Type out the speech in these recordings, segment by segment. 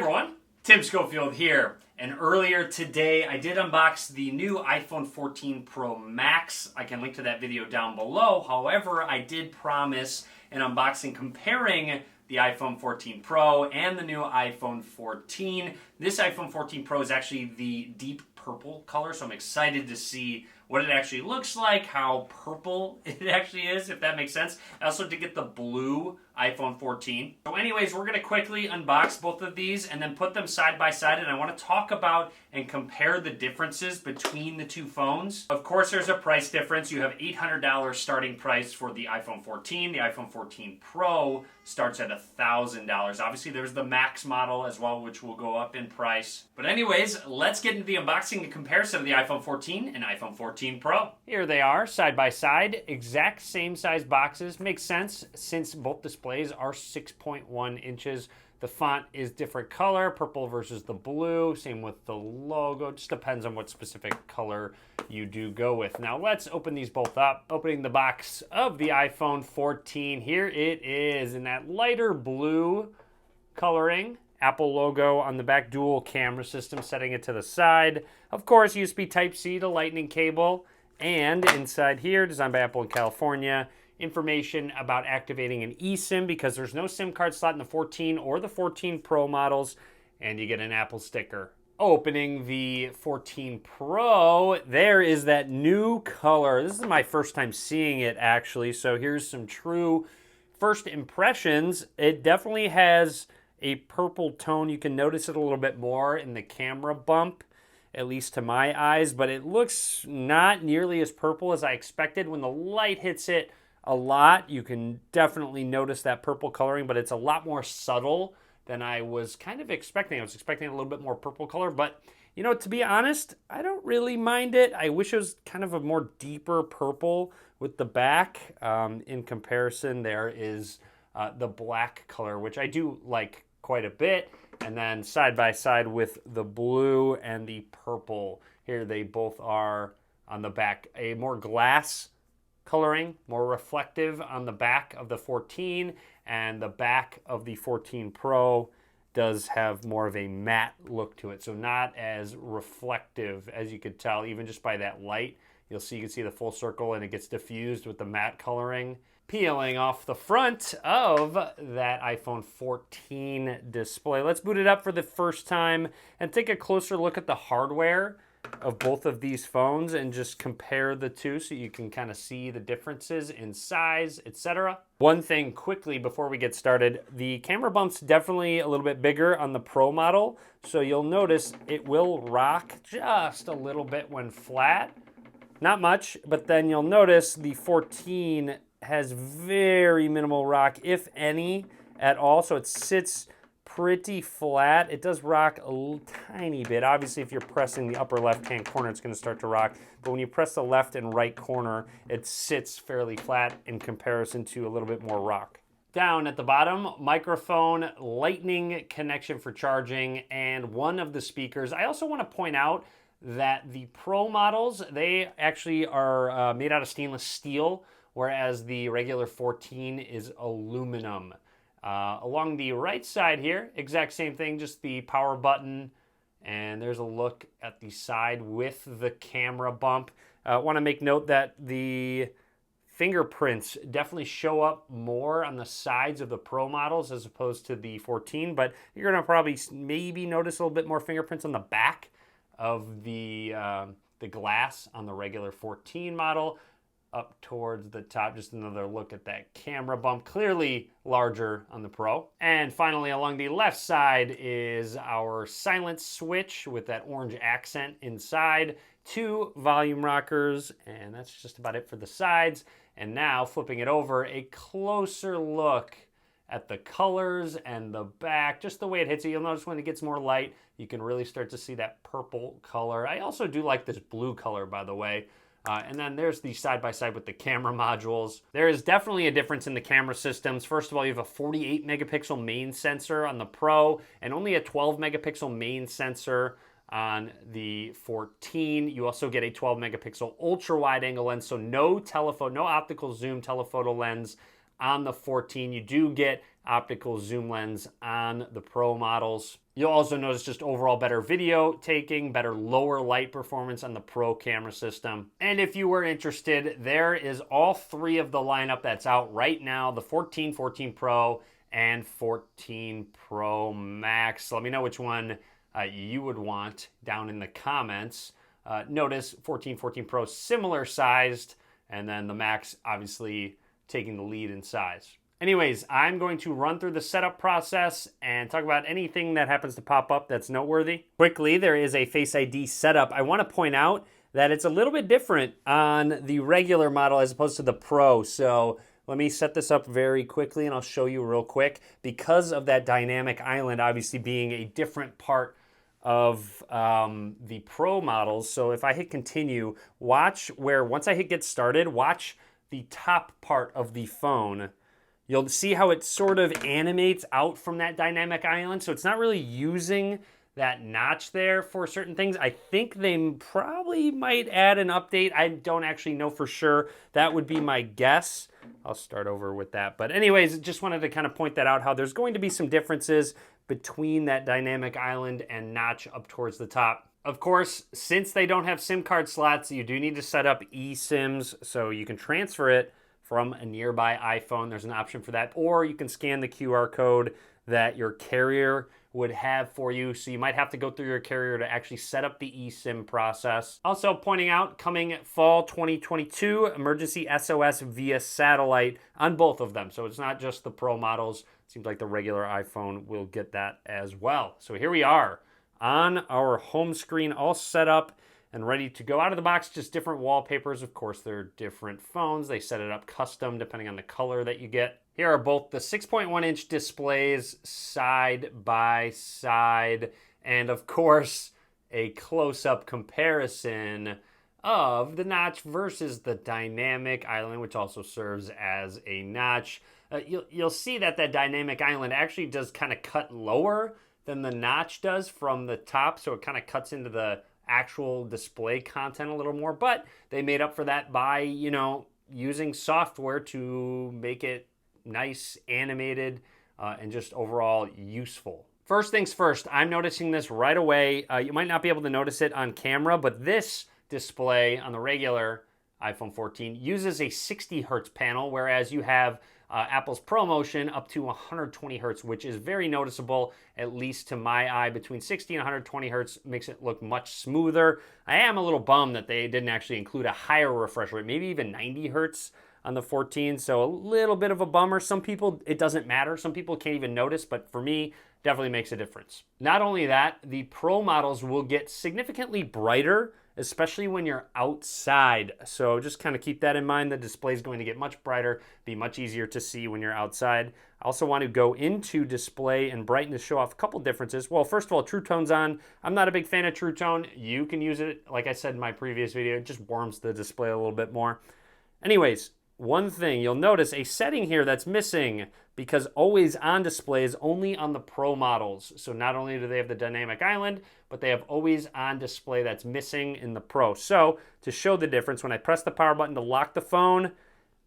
everyone, Tim Schofield here. And earlier today I did unbox the new iPhone 14 Pro Max. I can link to that video down below. However, I did promise an unboxing comparing the iPhone 14 Pro and the new iPhone 14. This iPhone 14 Pro is actually the deep purple color, so I'm excited to see what it actually looks like, how purple it actually is, if that makes sense. I also did get the blue iPhone 14. So anyways, we're going to quickly unbox both of these and then put them side by side, and I want to talk about and compare the differences between the two phones. Of course, there's a price difference. You have $800 starting price for the iPhone 14. The iPhone 14 Pro starts at $1,000. Obviously, there's the Max model as well, which will go up in price. But anyways, let's get into the unboxing and comparison of the iPhone 14 and iPhone 14 Pro. Here they are, side by side, exact same size boxes. Makes sense since both displays are 6.1 inches. The font is different color, purple versus the blue. Same with the logo. Just depends on what specific color you do go with. Now let's open these both up. Opening the box of the iPhone 14. Here it is in that lighter blue coloring. Apple logo on the back, dual camera system, setting it to the side. Of course, USB Type-C to Lightning cable. And inside here, designed by Apple in California, information about activating an eSIM because there's no SIM card slot in the 14 or the 14 Pro models, and you get an Apple sticker. Opening the 14 Pro, there is that new color. This is my first time seeing it actually, so here's some true first impressions. It definitely has a purple tone. You can notice it a little bit more in the camera bump, at least to my eyes, but it looks not nearly as purple as I expected. When the light hits it a lot, you can definitely notice that purple coloring, but it's a lot more subtle than I was kind of expecting. I was expecting a little bit more purple color, but you know, to be honest, I don't really mind it. I wish it was kind of a more deeper purple with the back. In comparison, there is the black color, which I do like quite a bit. And then side by side with the blue and the purple. Here they both are on the back. A more glass coloring, more reflective on the back of the 14, and the back of the 14 Pro does have more of a matte look to it. So not as reflective as you could tell, even just by that light. You can see the full circle and it gets diffused with the matte coloring. Peeling off the front of that iPhone 14 display. Let's boot it up for the first time and take a closer look at the hardware of both of these phones and just compare the two so you can kind of see the differences in size, etc. One thing quickly before we get started, the camera bump's definitely a little bit bigger on the Pro model, so you'll notice it will rock just a little bit when flat. Not much, but then you'll notice the 14 has very minimal rock, if any at all, so it sits pretty flat. It does rock a tiny bit. Obviously, if you're pressing the upper left-hand corner, it's going to start to rock, but when you press the left and right corner, it sits fairly flat in comparison to a little bit more rock. Down at the bottom, microphone, lightning connection for charging, and one of the speakers. I also want to point out that the Pro models, they actually are made out of stainless steel, whereas the regular 14 is aluminum. Along the right side here, exact same thing, just the power button, and there's a look at the side with the camera bump. I want to make note that the fingerprints definitely show up more on the sides of the Pro models as opposed to the 14, but you're going to probably maybe notice a little bit more fingerprints on the back of the glass on the regular 14 model. Up towards the top, just another look at that camera bump, clearly larger on the Pro. And finally, along the left side is our silence switch with that orange accent inside, 2 volume rockers, and that's just about it for the sides. And now, flipping it over, a closer look at the colors and the back, just the way it hits it. You'll notice when it gets more light, you can really start to see that purple color. I also do like this blue color, by the way. And then there's the side-by-side with the camera modules. There is definitely a difference in the camera systems. First of all, you have a 48 megapixel main sensor on the Pro and only a 12 megapixel main sensor on the 14. You also get a 12 megapixel ultra wide angle lens, so no optical zoom telephoto lens on the 14. You do get optical zoom lens on the Pro models. You'll also notice just overall better video taking, better lower light performance on the Pro camera system. And if you were interested, there is all three of the lineup that's out right now, the 14, 14 Pro, and 14 Pro Max. Let me know which one you would want down in the comments. Notice 14, 14 Pro similar sized, and then the Max obviously taking the lead in size. Anyways, I'm going to run through the setup process and talk about anything that happens to pop up that's noteworthy. Quickly, there is a Face ID setup. I want to point out that it's a little bit different on the regular model as opposed to the Pro. So let me set this up very quickly and I'll show you real quick. Because of that dynamic island obviously being a different part of the Pro models. So if I hit continue, watch where once I hit get started, watch the top part of the phone. You'll see how it sort of animates out from that dynamic island. So it's not really using that notch there for certain things. I think they probably might add an update. I don't actually know for sure. That would be my guess. I'll start over with that. But anyways, just wanted to kind of point that out, how there's going to be some differences between that dynamic island and notch up towards the top. Of course, since they don't have SIM card slots, you do need to set up eSIMs so you can transfer it from a nearby iPhone. There's an option for that. Or you can scan the QR code that your carrier would have for you. So you might have to go through your carrier to actually set up the eSIM process. Also pointing out, coming fall 2022, emergency SOS via satellite on both of them. So it's not just the Pro models. It seems like the regular iPhone will get that as well. So here we are on our home screen, all set up and ready to go out of the box. Just different wallpapers. Of course, they're different phones. They set it up custom depending on the color that you get. Here are both the 6.1-inch displays side by side. And of course, a close-up comparison of the notch versus the dynamic island, which also serves as a notch. You'll see that that dynamic island actually does kind of cut lower than the notch does from the top. So it kind of cuts into the actual display content a little more, but they made up for that by, using software to make it nice, animated, and just overall useful. First things first, I'm noticing this right away. You might not be able to notice it on camera, but this display on the regular iPhone 14 uses a 60 hertz panel, whereas you have Apple's ProMotion up to 120 hertz, which is very noticeable, at least to my eye. Between 60 and 120 hertz makes it look much smoother. I am a little bummed that they didn't actually include a higher refresh rate, maybe even 90 hertz on the 14, so a little bit of a bummer. Some people, it doesn't matter. Some people can't even notice, but for me, definitely makes a difference. Not only that, the Pro models will get significantly brighter, especially when you're outside. So just kind of keep that in mind. The display is going to get much brighter, be much easier to see when you're outside. I also want to go into display and brighten to show off a couple differences. Well, first of all, True Tone's on. I'm not a big fan of True Tone. You can use it, like I said in my previous video, it just warms the display a little bit more. Anyways, one thing you'll notice, a setting here that's missing, because always on display is only on the Pro models. So not only do they have the dynamic island, but they have always on display that's missing in the Pro. So to show the difference, when I press the power button to lock the phone,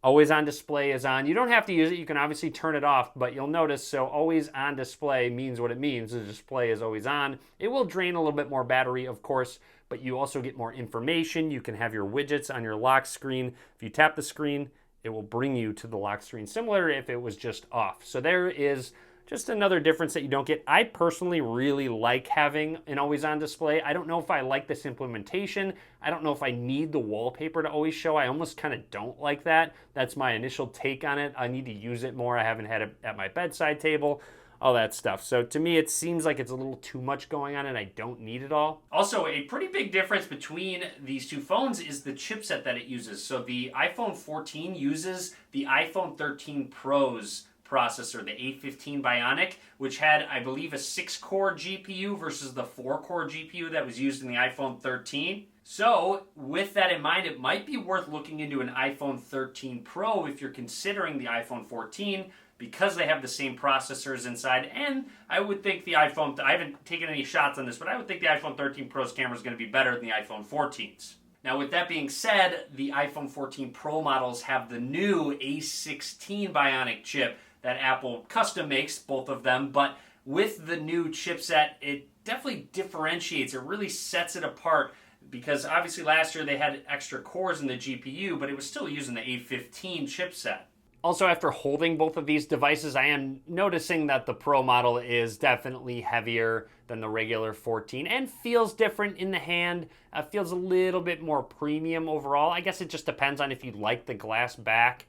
always on display is on. You don't have to use it. You can obviously turn it off, but you'll notice, so always on display means what it means. The display is always on. It will drain a little bit more battery, of course, but you also get more information. You can have your widgets on your lock screen. If you tap the screen, it will bring you to the lock screen, similar if it was just off. So there is just another difference that you don't get. I personally really like having an always on display. I don't know if I like this implementation. I don't know if I need the wallpaper to always show. I almost kind of don't like that. That's my initial take on it. I need to use it more. I haven't had it at my bedside table, all that stuff. So to me, it seems like it's a little too much going on and I don't need it all. Also, a pretty big difference between these two phones is the chipset that it uses. So the iPhone 14 uses the iPhone 13 Pro's processor, the A15 Bionic, which had, I believe, a 6-core GPU versus the 4-core GPU that was used in the iPhone 13. So, with that in mind, it might be worth looking into an iPhone 13 Pro if you're considering the iPhone 14, because they have the same processors inside. And I would think the iPhone, I haven't taken any shots on this, but I would think the iPhone 13 Pro's camera is going to be better than the iPhone 14's. Now, with that being said, the iPhone 14 Pro models have the new A16 Bionic chip. that Apple custom makes, both of them, but with the new chipset, it definitely differentiates. It really sets it apart because obviously last year they had extra cores in the GPU, but it was still using the A15 chipset. Also, after holding both of these devices, I am noticing that the Pro model is definitely heavier than the regular 14 and feels different in the hand. Feels a little bit more premium overall. I guess it just depends on if you like the glass back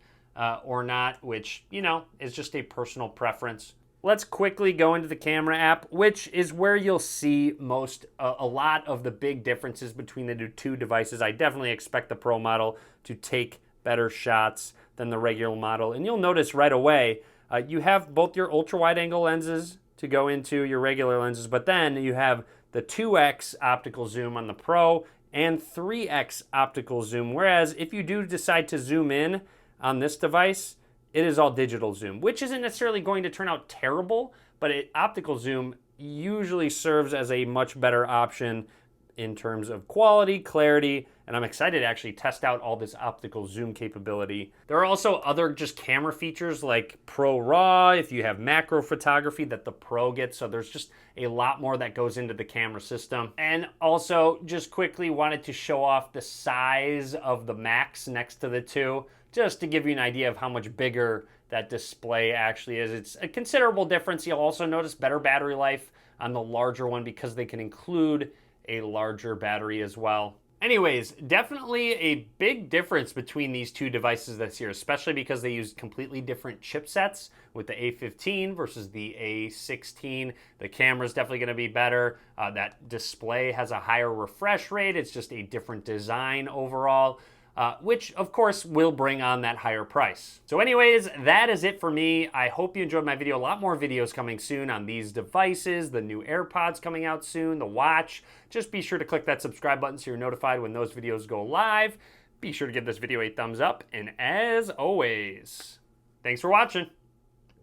or not, which, you know, is just a personal preference. Let's quickly go into the camera app, which is where you'll see a lot of the big differences between the two devices. I definitely expect the Pro model to take better shots than the regular model. And you'll notice right away, you have both your ultra wide angle lenses to go into your regular lenses, but then you have the 2x optical zoom on the Pro and 3x optical zoom. Whereas if you do decide to zoom in on this device, it is all digital zoom, which isn't necessarily going to turn out terrible, but optical zoom usually serves as a much better option in terms of quality, clarity, and I'm excited to actually test out all this optical zoom capability. There are also other just camera features like Pro RAW, if you have macro photography that the Pro gets, so there's just a lot more that goes into the camera system. And also, just quickly wanted to show off the size of the Max next to the two, just to give you an idea of how much bigger that display actually is. It's a considerable difference. You'll also notice better battery life on the larger one because they can include a larger battery as well. Anyways, definitely a big difference between these two devices this year, especially because they use completely different chipsets with the A15 versus the A16. The camera's definitely going to be better. That display has a higher refresh rate. It's just a different design overall. Which of course will bring on that higher price. So anyways, that is it for me. I hope you enjoyed my video. A lot more videos coming soon on these devices, the new AirPods coming out soon, the watch. Just be sure to click that subscribe button so you're notified when those videos go live. Be sure to give this video a thumbs up, and as always, thanks for watching.